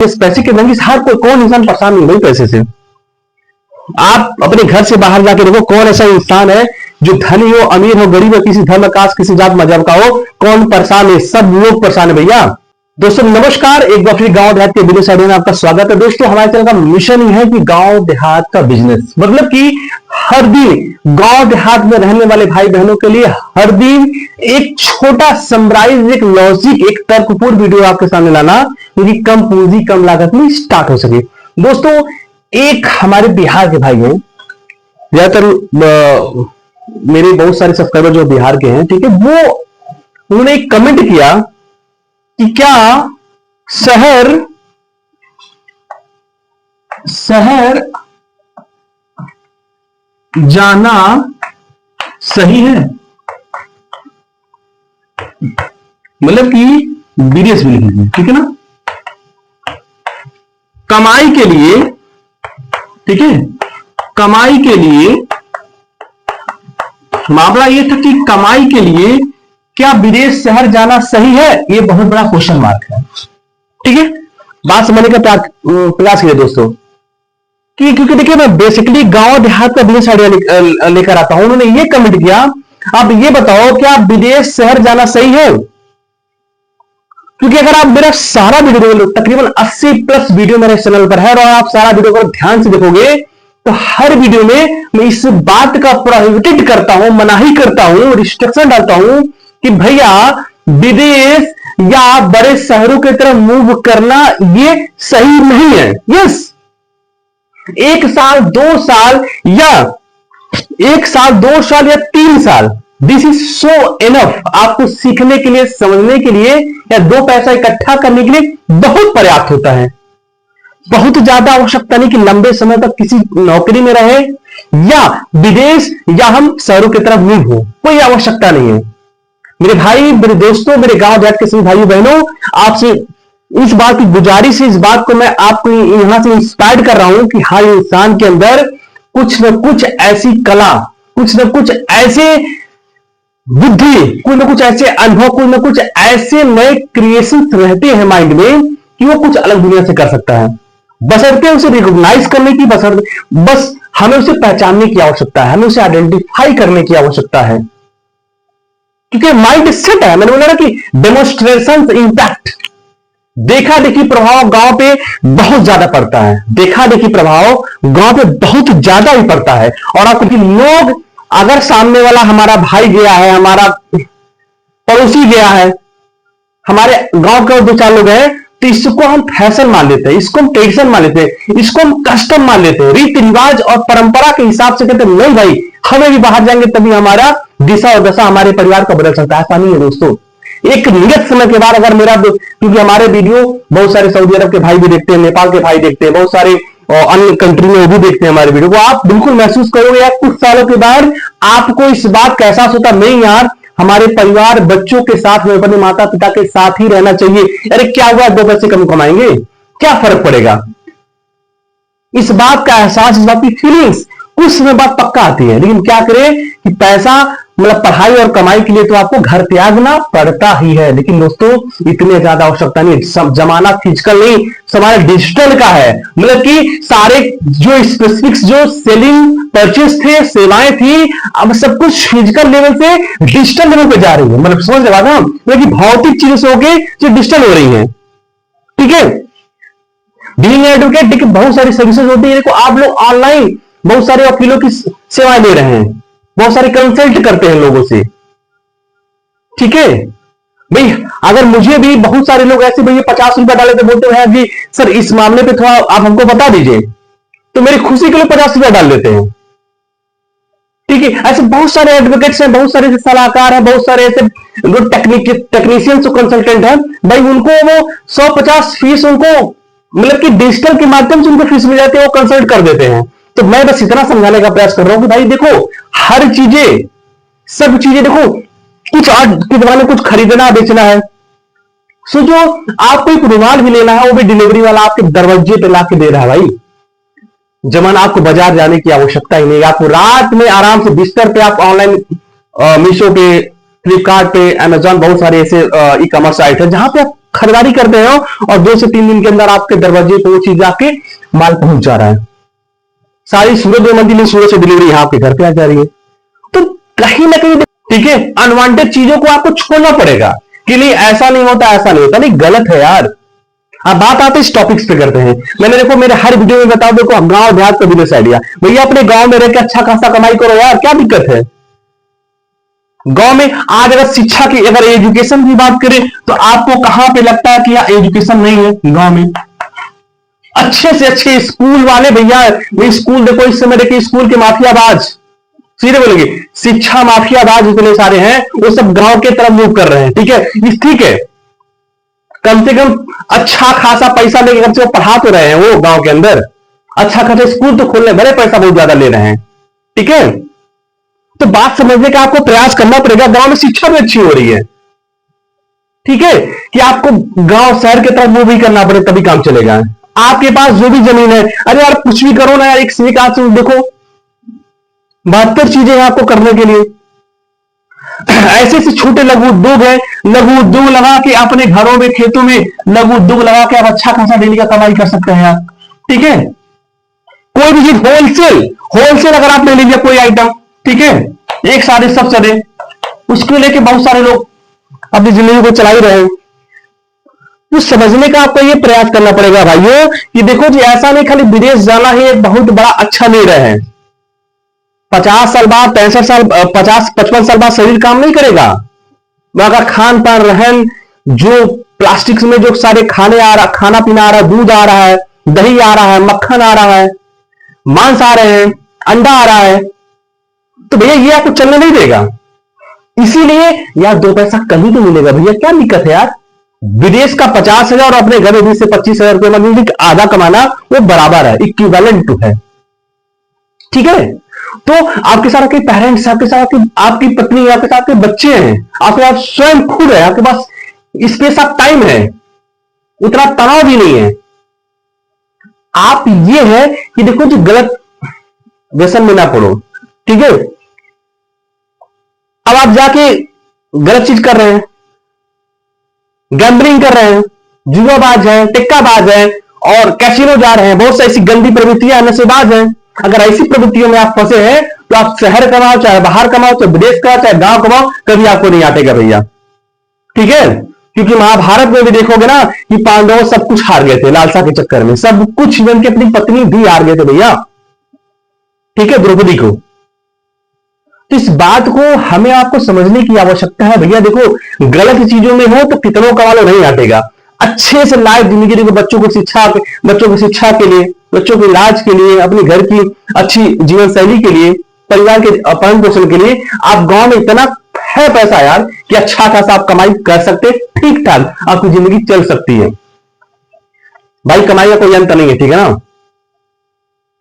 इस पैसे के तंगी से हर कोई कौन इंसान परेशान नहीं भाई पैसे से। आप अपने घर से बाहर जाके देखो कौन ऐसा इंसान है जो धनी हो, अमीर हो, गरीब हो, किसी धर्म कास्ट, किसी जात मजहब का हो, कौन परेशान है? सब लोग परेशान है भैया। दोस्तों नमस्कार, एक बार फिर गांव देहात के बिजनेस आइडिया में आपका स्वागत है। दोस्तों हमारे चैनल का मिशन ही है कि गांव देहात का बिजनेस, मतलब कि हर दिन गांव देहात में रहने वाले भाई बहनों के लिए हर दिन एक छोटा समराइज, एक लॉजिक, एक तर्कपूर्ण वीडियो आपके सामने लाना, क्योंकि कम पूंजी कम लागत में स्टार्ट हो सके। दोस्तों एक हमारे बिहार के भाई हैं, ज्यादातर मेरे बहुत सारे सब्सक्राइबर जो बिहार के हैं, ठीक है, वो उन्होंने एक कमेंट किया कि क्या शहर जाना सही है, मतलब कि विदेश में लिखिए, ठीक है ना, कमाई के लिए, ठीक है, कमाई के लिए मामला ये था कि कमाई के लिए क्या विदेश शहर जाना सही है? ये बहुत बड़ा क्वेश्चन मार्क है, ठीक है। बात समझने का प्रयास कीजिए दोस्तों, कि क्योंकि देखिए मैं बेसिकली गांव देहात का बिजनेस आइडिया लेकर आता हूं। उन्होंने ये कमेंट किया, आप ये बताओ क्या विदेश शहर जाना सही है? क्योंकि अगर आप मेरा सारा वीडियो, तकरीबन 80 प्लस वीडियो मेरे चैनल पर है, और आप सारा वीडियो को ध्यान से देखोगे तो हर वीडियो में मैं इस बात का प्रोहिबिटेड करता हूं, मनाही करता हूं, रिस्ट्रिक्शन डालता हूं कि भैया विदेश या बड़े शहरों की तरफ मूव करना ये सही नहीं है। यस, 1 साल 2 साल या 1 साल 2 साल या 3 साल, दिस इज सो इनफ, आपको सीखने के लिए, समझने के लिए, या 2 पैसा इकट्ठा करने के लिए बहुत पर्याप्त होता है। बहुत ज्यादा आवश्यकता नहीं कि लंबे समय तक किसी नौकरी में रहे या विदेश या हम शहरों की तरफ मूव हो, कोई आवश्यकता नहीं है। मेरे भाई, मेरे दोस्तों, मेरे गांव देहात के सभी भाइयों बहनों, आपसे इस बात की गुजारिश है, इस बात को मैं आपको यहां से इंस्पायर कर रहा हूं कि हर इंसान के अंदर कुछ न कुछ ऐसी कला, कुछ न कुछ ऐसे बुद्धि, कुछ न कुछ ऐसे अनुभव, कुछ न कुछ ऐसे नए क्रिएशन रहते हैं माइंड में कि वो कुछ अलग दुनिया से कर सकता है। बशर्ते उसे रिकॉग्नाइज करने की, बस हमें उसे पहचानने की आवश्यकता है, हमें उसे आइडेंटिफाई करने की आवश्यकता है, क्योंकि माइंड सेट है। मैंने बोला ना कि डेमोन्स्ट्रेशन इम्पैक्ट, देखा देखी प्रभाव गांव पे बहुत ज्यादा पड़ता है, देखा देखी प्रभाव गांव पे बहुत ज्यादा ही पड़ता है। और आप क्योंकि लोग, अगर सामने वाला हमारा भाई गया है, हमारा पड़ोसी गया है, हमारे गांव के 2-4 लोग हैं, तो इसको हम फैशन मान लेते हैं, इसको हम ट्रेडिशन मान लेते हैं, इसको हम कस्टम मान लेते हैं, रीति रिवाज और परंपरा के हिसाब से कहते हैं नहीं भाई, हमें भी बाहर जाएंगे तभी हमारा दिशा और दशा हमारे परिवार का बदल सकता है। ऐसा नहीं है दोस्तों। एक नियत समय के बाद अगर मेरा, क्योंकि हमारे वीडियो बहुत सारे सऊदी अरब के भाई भी देखते हैं, नेपाल के भाई देखते हैं, बहुत सारे अन्य कंट्री में वो भी देखते हैं हमारे वीडियो को, आप बिल्कुल महसूस करोगे यार कुछ सालों के बाद आपको इस बात का एहसास होता नहीं यार, हमारे परिवार, बच्चों के साथ में, अपने माता पिता के साथ ही रहना चाहिए। अरे क्या हुआ, 2 पैसे कम कमाएंगे, क्या फर्क पड़ेगा? इस बात का एहसास, इस बात की फीलिंग्स कुछ समय बाद पक्का आती है। लेकिन क्या करें कि पैसा, मतलब पढ़ाई और कमाई के लिए तो आपको घर त्यागना पड़ता ही है। लेकिन दोस्तों इतने ज्यादा आवश्यकता नहीं, जमाना फिजिकल नहीं, हमारा डिजिटल का है। मतलब कि सारे जो स्पेसिफिक्स, जो सेलिंग परचेस थे, सेवाएं थी, अब सब कुछ फिजिकल लेवल से डिजिटल लेवल पे जा रही है। मतलब समझ रहे ना, मतलब कि भौतिक चीजों से होके जो डिजिटल हो रही है, ठीक है। बीइंग एडवोकेट, देखिए बहुत सारी सर्विसेज होती है। देखो आप लोग ऑनलाइन बहुत सारे वकीलों की सेवाएं ले रहे हैं, बहुत सारे कंसल्ट करते हैं लोगों से, ठीक है भाई। अगर मुझे भी बहुत सारे लोग ऐसे भैया 50 रुपया डाले तो बोलते हैं जी सर इस मामले पे थोड़ा आप हमको बता दीजिए, तो मेरी खुशी के लिए 50 रुपया डाल देते हैं, ठीक है। ऐसे बहुत सारे एडवोकेट्स हैं, बहुत सारे सलाहकार हैं, बहुत सारे ऐसे जो टेक्नीशियंस और कंसल्टेंट हैं भाई, उनको वो 100-50 फीस उनको, मतलब कि डिजिटल के माध्यम से उनको फीस मिल जाती है, वो कंसल्ट कर देते हैं। तो मैं बस इतना समझाने का प्रयास कर रहा हूं कि भाई देखो हर चीजें, सब चीजें देखो, कुछ आज के जमाने कुछ खरीदना बेचना है, सो जो आपको एक रुमाल भी लेना है वो भी डिलीवरी वाला आपके दरवाजे पे ला के दे रहा है भाई। जमाना आपको बाजार जाने की आवश्यकता ही नहीं, आपको रात में आराम से बिस्तर पे आप ऑनलाइन मीशो पे, फ्लिपकार्ट पे, अमेजॉन, बहुत सारे ऐसे ई कॉमर्स साइट है जहां पे आप खरीदारी करते हो और 2 से 3 दिन के अंदर आपके दरवाजे पे वो चीज आके माल पहुंच जा रहा है। सारी सूरत में मंजिल सूरत से डिलीवरी यहां आपके घर पे आ जा रही है। तो कहीं ना कहीं ठीक है, अनवांटेड चीजों को आपको छोड़ना पड़ेगा कि नहीं ऐसा नहीं होता, ऐसा नहीं होता, नहीं गलत है यार। अब बात आते इस टॉपिक्स पे करते हैं। मैंने देखो मेरे हर वीडियो में बता दो गांव देहात का बिजनेस आइडिया, भैया अपने गांव में रहकर अच्छा खासा कमाई करो यार, क्या दिक्कत है। गांव में आज अगर शिक्षा की, अगर एजुकेशन की बात करें तो आपको कहां पे लगता है कि यहाँ एजुकेशन नहीं है गांव में। अच्छे से अच्छे स्कूल वाले भैया, स्कूल देखो इस समय देखिए स्कूल के माफियाबाज, सीधे बोलेंगे शिक्षा माफियाबाज इतने सारे हैं, वो सब गांव के तरफ मूव कर रहे हैं। ठीक है, ठीक है, कम से कम अच्छा खासा पैसा लेके कम से कम पढ़ा तो रहे हैं वो गांव के अंदर, अच्छा खासा स्कूल तो खोलने भले पैसा बहुत ज्यादा ले रहे हैं। ठीक है, तो बात समझने का आपको प्रयास करना पड़ेगा। गांव में शिक्षा भी अच्छी हो रही है, ठीक है, कि आपको गांव शहर की तरफ मूव भी करना पड़े तभी काम चलेगा। आपके पास जो भी जमीन है, अरे यार कुछ भी करो ना यार, एक से एक आज देखो 72 चीजें हैं आपको करने के लिए। ऐसे ऐसे छोटे लघु उद्योग है, लघु उद्योग लगा के अपने घरों में खेतों में लघु उद्योग लगा के आप अच्छा खासा डेली का कमाई कर सकते हैं आप। ठीक है, कोई भी चीज होलसेल, होलसेल अगर आप ले लीजिए कोई आइटम, ठीक है, एक सारे सब चले, उसको लेके बहुत सारे लोग अपनी जिंदगी को चला ही रहे हैं। तो समझने का आपको ये प्रयास करना पड़ेगा भाइयों कि देखो जी ऐसा नहीं खाली विदेश जाना ही एक बहुत बड़ा अच्छा निर्णय है। 50 साल बाद, 65 साल, 50-55 साल बाद शरीर काम नहीं करेगा। अगर खान पान रहन, जो प्लास्टिक में जो सारे खाना पीना आ रहा है, दूध आ रहा है, दही आ रहा है, मक्खन आ रहा है, मांस आ रहे हैं, अंडा आ रहा है, तो भैया ये आपको चलने नहीं देगा। इसीलिए यार 2 पैसा कहीं तो मिलेगा भैया, क्या दिक्कत है यार। विदेश का 50,000 और अपने घर में 20 से 25,000 रुपये मतलब आधा कमाना वो बराबर है, इक्विवेलेंट टू है। ठीक है, तो आपके साथ आपके पेरेंट्स, आपके साथ आपकी पत्नी, आपके साथ आपके बच्चे हैं, आपके पास स्वयं खुद है, आपके पास स्पेस ऑफ टाइम है, उतना तनाव भी नहीं है। आप ये है कि देखो जो गलत व्यसन में ना पड़ो। ठीक है, अब आप जाके गलत चीज कर रहे हैं, गैम्बलिंग कर रहे हैं, जुआबाज हैं, टिक्काबाज हैं और कैसीनो जा रहे हैं, बहुत सी ऐसी गंदी प्रवृत्तियां, नशेबाज हैं। अगर ऐसी प्रवृत्तियों में आप फंसे हैं तो आप शहर कमाओ, चाहे बाहर कमाओ, चाहे विदेश कमाओ, चाहे गांव कमाओ, कभी आपको नहीं आटेगा भैया। ठीक है, क्योंकि महाभारत में भी देखोगे ना कि पांडव सब कुछ हार गए थे लालसा के चक्कर में, सब कुछ, इवन की अपनी पत्नी भी हार गए थे भैया। ठीक है, द्रौपदी को। तो इस बात को हमें आपको समझने की आवश्यकता है भैया। देखो गलत चीजों में हो तो कितनों का वालों नहीं हटेगा। अच्छे से लाइफ जिंदगी देखो, बच्चों की शिक्षा के लिए, बच्चों के इलाज के लिए, अपने घर की अच्छी जीवन शैली के लिए, परिवार के पालन पोषण के लिए आप गांव में इतना है पैसा यार कि अच्छा खासा आप कमाई कर सकते, ठीक ठाक आपकी जिंदगी चल सकती है भाई। कमाई का कोई अंत नहीं है, ठीक है ना।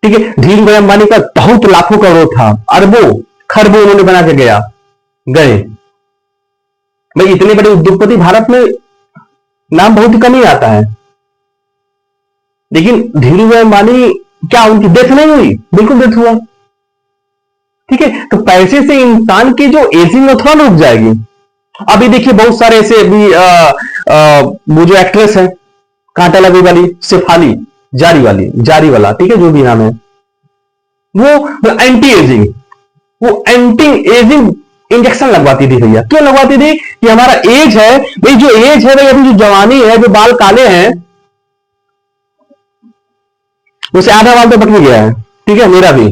ठीक है, धीरू भाई अंबानी का बहुत लाखों करोड़ था, अरबों खरबों उन्होंने बना के गए भाई। इतने बड़े उद्योगपति भारत में नाम बहुत ही कम ही आता है, लेकिन धीरू भाई अंबानी क्या उनकी डेथ नहीं हुई? बिल्कुल डेथ हुआ। ठीक है, तो पैसे से इंसान की जो एजिंग है थोड़ा रुक जाएगी। अभी देखिए बहुत सारे ऐसे अभी वो जो एक्ट्रेस है कांटा लगी वाली, शेफाली जारी वाला, ठीक है, जो भी नाम है, वो एंटी एजिंग इंजेक्शन लगवाती थी भैया। क्यों लगवाती थी? कि हमारा एज है भाई, जो एज है भाई, अभी जो जवानी है, जो बाल काले हैं, उसे आधा बाल तो बट गया है, ठीक है, मेरा भी।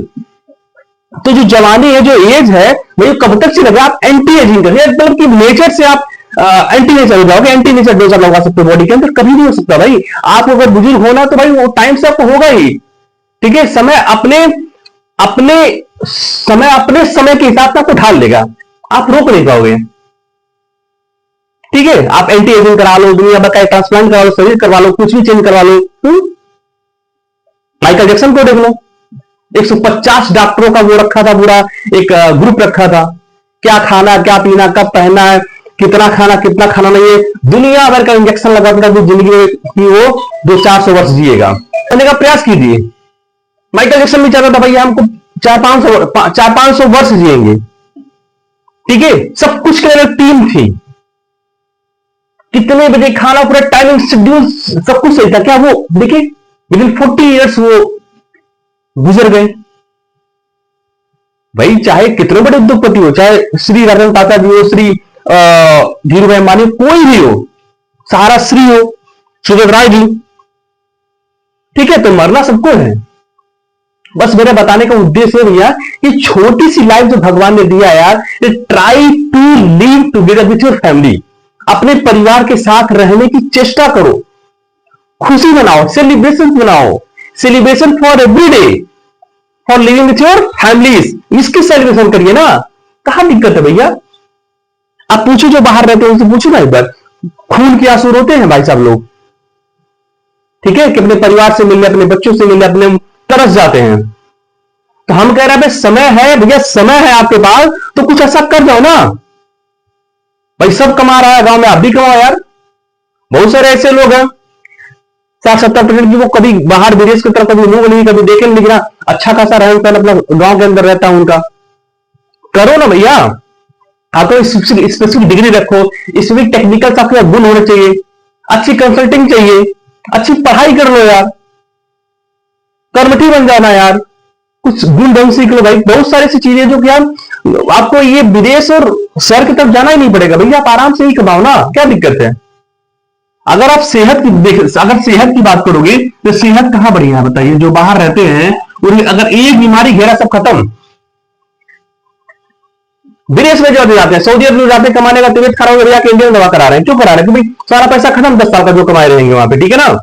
तो जो जवानी है, जो एज है भाई, कब तक चलेगा? आप एंटी एजिंग करिए, मतलब कि नेचर से आप एंटी नेचर हो जाओगे। एंटी नेचर डोज लगवा सकते हो बॉडी के अंदर, कभी नहीं हो सकता भाई। आप अगर बुजुर्ग होना तो भाई वो टाइम से आपको होगा ही। ठीक है, समय अपने समय के हिसाब से आपको ढाल लेगा, आप रोक नहीं पाओगे। ठीक है, आप एंटी एजिंग करा लो, दुनिया भर का ट्रांसप्लांट करा लो, शरीर करवा लो, कुछ भी चेंज करवा लो। माइकल जैक्सन को देख लो, 150 डॉक्टरों का वो रखा था, पूरा एक ग्रुप रखा था, क्या खाना, क्या पीना, कब पहनना है, कितना खाना, कितना खाना नहीं है। दुनिया भर का इंजेक्शन लगाता था जिंदगी में कि वो 200-400 वर्ष जिएगा। करने का प्रयास कीजिए। माइकल जैक्सन भी चाहता था भैया हमको 400-500 वर्ष जिएंगे। ठीक है, सब कुछ के लिए टीम थी। कितने बजे खाना, पूरा टाइमिंग शेड्यूल सब कुछ सही था क्या? वो देखिए विद इन 40 ईयर्स वो गुजर गए। भाई चाहे कितने बड़े उद्योगपति हो, चाहे श्री रतन टाटा जी हो, श्री धीरू भाई अंबानी, कोई भी हो, सहारा श्री हो, सुजय राय जी, ठीक है, तो मरना सबको है। बस मेरे बताने का उद्देश्य है भैया, ये छोटी सी लाइफ जो भगवान ने दिया यार, try to live together with your family. अपने परिवार के साथ रहने की चेष्टा करो, खुशी मनाओ, सेलिब्रेशन मनाओ, celebration for every day, for living with your families. इसकी सेलिब्रेशन करिए ना, कहां दिक्कत है भैया? आप पूछो जो बाहर रहते हैं उनसे पूछो ना एक बार, खून के आंसू रोते हैं भाई साहब लोग, ठीक है, कि अपने परिवार से मिलने, अपने बच्चों से मिलने, अपने तरस जाते हैं। तो हम कह रहे हैं समय है भैया, समय है आपके पास, तो कुछ ऐसा कर जाओ ना भाई। सब कमा रहा है गांव में, आप भी कमाओ यार। बहुत सारे ऐसे लोग हैं 60-70% की, वो कभी बाहर विदेश की तरफ कभी मुंह नहीं, कभी देखे नहीं, लेकिन अच्छा खासा रहन सहन अपना गांव के अंदर रहता है उनका। करो ना भैया, आपको स्पेसिफिक डिग्री रखो, इसमें टेक्निकल आपके गुण होने चाहिए, अच्छी कंसल्टिंग चाहिए, अच्छी पढ़ाई कर लो यार, कर्मठी बन जाना यार, कुछ गुण ढंग सीख लो भाई। बहुत सारी ऐसी चीजें जो कि आपको ये विदेश और शहर की तरफ जाना ही नहीं पड़ेगा भैया, आप आराम से ही कमाओ ना, क्या दिक्कत है? अगर आप अगर सेहत की बात करोगे तो सेहत कहां बढ़िया है बताइए? जो बाहर रहते हैं उन्हें अगर एक बीमारी घेरा सब खत्म। विदेश में जो जाते हैं, सऊदी अरब में जाते हैं कमाने का, तबियत खराब हो गया कि इंडिया में दवा करा रहे हैं, क्यों करा रहे हैं? क्योंकि सारा पैसा खत्म 10 साल का जो कमाए रहेंगे वहां पे, ठीक है ना?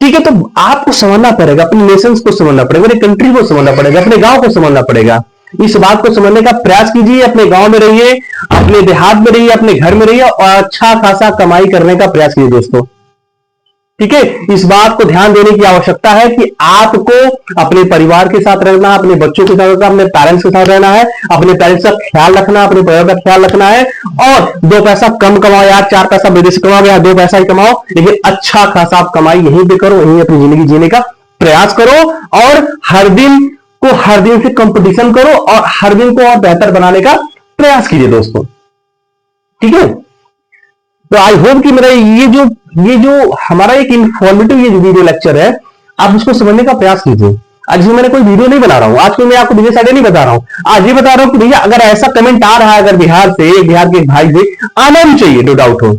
ठीक है, तो आपको समझना पड़ेगा, अपने नेशंस को समझना पड़ेगा, अपने कंट्री को समझना पड़ेगा, अपने गांव को समझना पड़ेगा। इस बात को समझने का प्रयास कीजिए, अपने गांव में रहिए, अपने देहात में रहिए, अपने घर में रहिए और अच्छा खासा कमाई करने का प्रयास कीजिए दोस्तों, ठीक है। इस बात को ध्यान देने की आवश्यकता है कि आपको अपने परिवार के साथ रहना, अपने बच्चों के साथ रहना, अपने पेरेंट्स के साथ रहना है, अपने पेरेंट्स का ख्याल रखना, अपने परिवार का ख्याल रखना है। और 2 पैसा कम कमाओ यार, 4 पैसा विदेश कमाओ या 2 पैसा ही कमाओ, लेकिन अच्छा खासा आप कमाई यहीं पे करो, यहीं अपनी जिंदगी जीने का प्रयास करो। और हर दिन से कंपटीशन करो और हर दिन को और बेहतर बनाने का प्रयास कीजिए दोस्तों, ठीक है। तो आई होप कि मेरा ये जो हमारा एक इंफॉर्मेटिव ये वीडियो लेक्चर है, आप उसको समझने का प्रयास कीजिए। आज मैंने कोई वीडियो नहीं बना रहा हूं, आज मैं आपको बिजनेस आइडिया नहीं बता रहा हूं, आज ये बता रहा हूं कि भैया अगर ऐसा कमेंट आ रहा है, अगर बिहार के एक भाई से आना भी चाहिए, नो डाउट हो।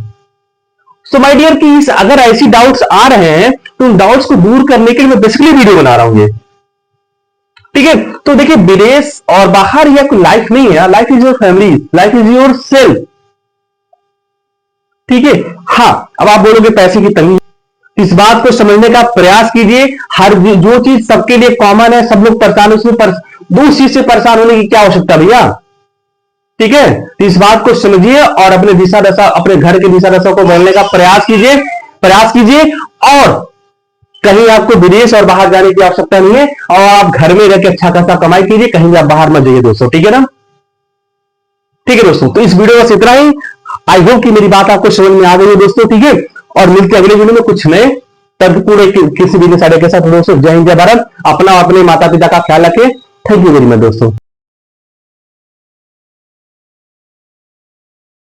सो माय डियर की अगर ऐसी डाउट्स आ रहे हैं तो उन डाउट्स को दूर करने के लिए मैं बेसिकली वीडियो बना रहा हूं ये, ठीक है। तो देखिए विदेश और बाहर यह कोई लाइफ नहीं है, life is your family, life is your self, ठीक है। हाँ, अब आप बोलोगे पैसे की तंगी, इस बात को समझने का प्रयास कीजिए। हर जो चीज सबके लिए कॉमन है, सब लोग परेशान, उसमें उस चीज से परेशान होने की क्या आवश्यकता भैया, ठीक है। तो इस बात को समझिए और अपने दिशा दशा, अपने घर के दिशा दशा को बदलने का प्रयास कीजिए। और कहीं आपको विदेश और बाहर जाने की आवश्यकता नहीं है, और आप घर में रहकर अच्छा खासा कमाई कीजिए, कहीं भी आप बाहर मत जाइए दोस्तों, ठीक है ना? ठीक है दोस्तों, तो इस वीडियो बस इतना ही। आई होप कि मेरी बात आपको समझ में आ गई है दोस्तों, ठीक है। और मिलते अगले वीडियो में कुछ नए तर्कपूर्ण किसी बिजनेस आइडिया के साथ दोस्तों। जय हिंद, जय भारत। अपना अपने माता पिता का ख्याल रखें। थैंक यू वेरी मच दोस्तों।